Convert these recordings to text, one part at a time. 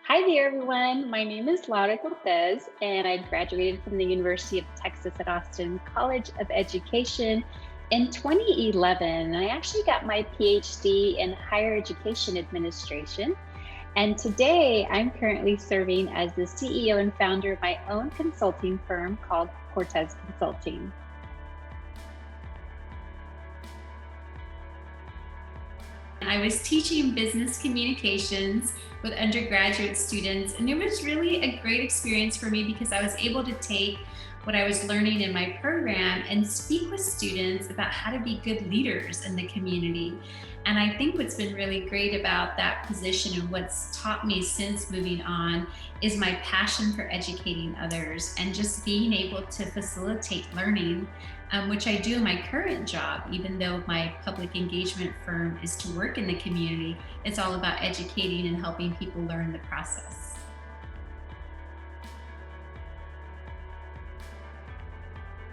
Hi there, everyone. My name is Laura Cortez, and I graduated from the University of Texas at Austin College of Education in 2011. And I actually got my PhD in higher education administration. And today I'm currently serving as the CEO and founder of my own consulting firm called Cortez Consulting. I was teaching business communications with undergraduate students, and it was really a great experience for me because I was able to take what I was learning in my program and speak with students about how to be good leaders in the community. And I think what's been really great about that position and what's taught me since moving on is my passion for educating others and just being able to facilitate learning, which I do in my current job. Even though my public engagement firm is to work in the community, it's all about educating and helping people learn the process.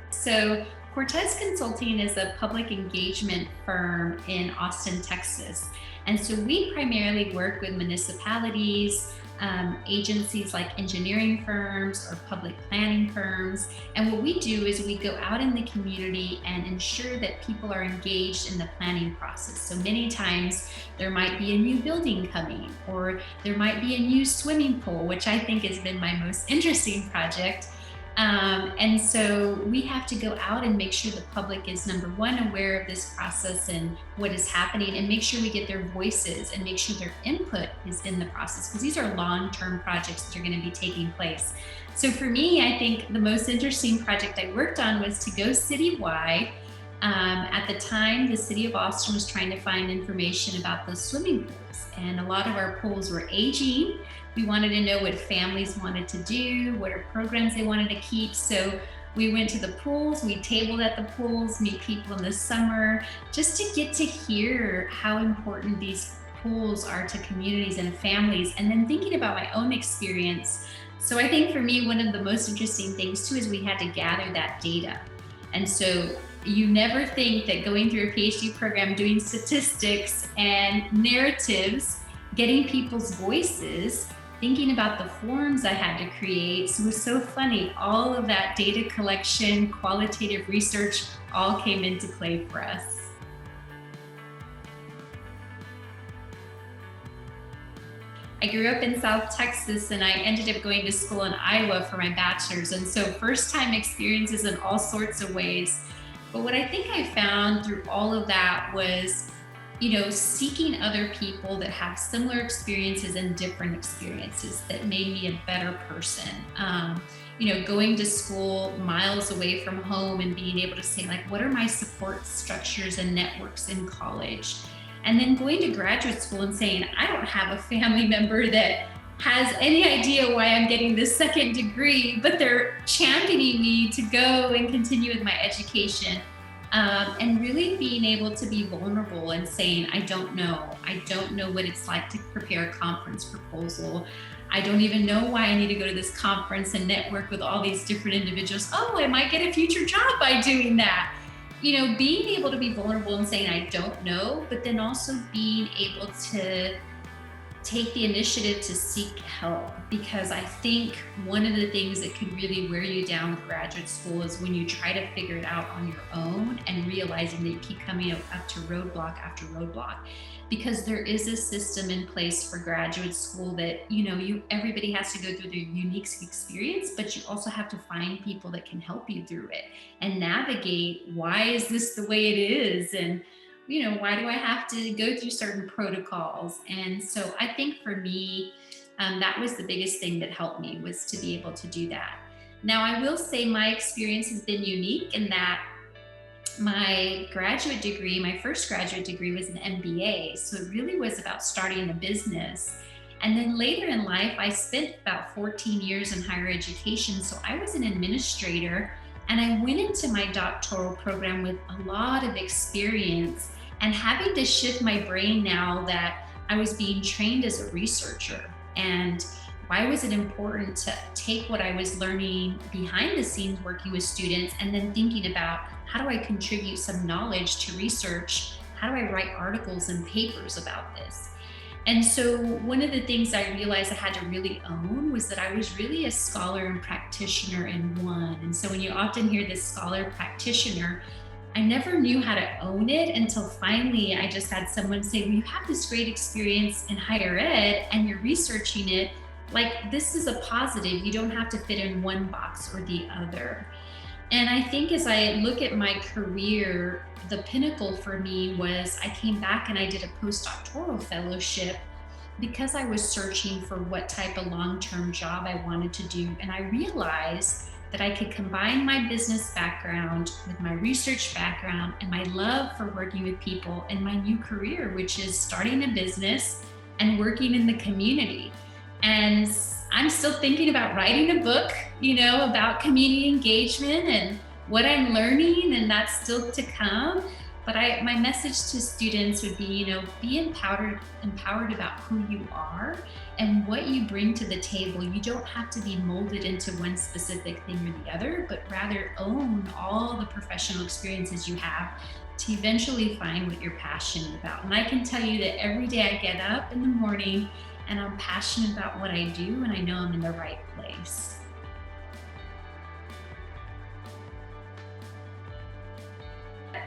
So Cortez Consulting is a public engagement firm in Austin, Texas. And so we primarily work with municipalities, agencies like engineering firms or public planning firms. And what we do is we go out in the community and ensure that people are engaged in the planning process. So many times there might be a new building coming, or there might be a new swimming pool, which I think has been my most interesting project. And so we have to go out and make sure the public is, number one, aware of this process and what is happening, and make sure we get their voices and make sure their input is in the process, because these are long-term projects that are going to be taking place. So for me, I think the most interesting project I worked on was to go citywide. At the time, the city of Austin was trying to find information about the swimming pools, and a lot of our pools were aging. We wanted to know what families wanted to do, what are programs they wanted to keep. So we went to the pools, we tabled at the pools, meet people in the summer, just to get to hear how important these pools are to communities and families, and then thinking about my own experience. So I think for me, one of the most interesting things too is we had to gather that data. And so you never think that going through a PhD program, doing statistics and narratives, getting people's voices, thinking about the forms I had to create. So it was so funny. All of that data collection, qualitative research, all came into play for us. I grew up in South Texas, and I ended up going to school in Iowa for my bachelor's. And so first time experiences in all sorts of ways. But what I think I found through all of that was, seeking other people that have similar experiences and different experiences that made me a better person. Going to school miles away from home and being able to say, like, what are my support structures and networks in college? And then going to graduate school and saying, I don't have a family member that has any idea why I'm getting this second degree, but they're championing me to go and continue with my education. And really being able to be vulnerable and saying, I don't know what it's like to prepare a conference proposal. I don't even know why I need to go to this conference and network with all these different individuals. Oh, I might get a future job by doing that. Being able to be vulnerable and saying, I don't know, but then also being able to take the initiative to seek help. Because I think one of the things that could really wear you down with graduate school is when you try to figure it out on your own and realizing that you keep coming up to roadblock after roadblock. Because there is a system in place for graduate school that, everybody has to go through their unique experience, but you also have to find people that can help you through it and navigate, why is this the way it is? And why do I have to go through certain protocols? And so I think for me, that was the biggest thing that helped me, was to be able to do that. Now, I will say my experience has been unique in that my first graduate degree was an MBA. So it really was about starting a business. And then later in life, I spent about 14 years in higher education. So I was an administrator, and I went into my doctoral program with a lot of experience and having to shift my brain now that I was being trained as a researcher. And why was it important to take what I was learning behind the scenes working with students and then thinking about, how do I contribute some knowledge to research? How do I write articles and papers about this? And so one of the things I realized I had to really own was that I was really a scholar and practitioner in one. And so when you often hear this scholar practitioner, I never knew how to own it until finally I just had someone say, well, you have this great experience in higher ed and you're researching it. Like, this is a positive. You don't have to fit in one box or the other. And I think as I look at my career, the pinnacle for me was I came back and I did a postdoctoral fellowship because I was searching for what type of long-term job I wanted to do. And I realized that I could combine my business background with my research background and my love for working with people in my new career, which is starting a business and working in the community. And I'm still thinking about writing a book, about community engagement and what I'm learning, and that's still to come. But my message to students would be, be empowered about who you are and what you bring to the table. You don't have to be molded into one specific thing or the other, but rather own all the professional experiences you have to eventually find what you're passionate about. And I can tell you that every day I get up in the morning and I'm passionate about what I do, and I know I'm in the right place.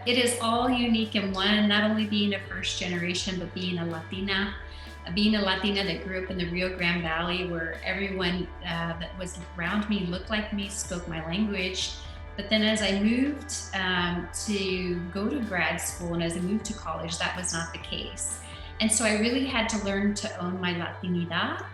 It is all unique in one, not only being a first generation, but being a Latina. Being a Latina that grew up in the Rio Grande Valley, where everyone that was around me looked like me, spoke my language. But then as I moved to go to grad school and as I moved to college, that was not the case. And so I really had to learn to own my Latinidad,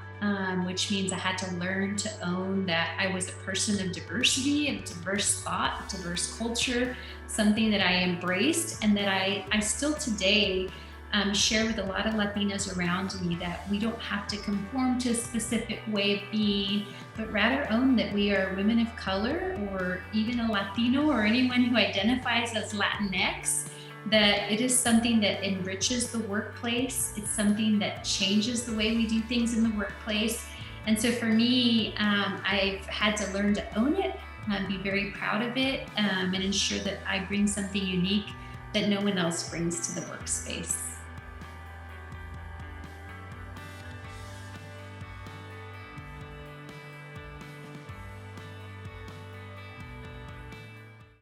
which means I had to learn to own that I was a person of diversity, of diverse thought, of diverse culture, something that I embraced and that I still today share with a lot of Latinas around me, that we don't have to conform to a specific way of being, but rather own that we are women of color, or even a Latino, or anyone who identifies as Latinx, that it is something that enriches the workplace. It's something that changes the way we do things in the workplace. And so for me, I've had to learn to own it, be very proud of it, and ensure that I bring something unique that no one else brings to the workspace.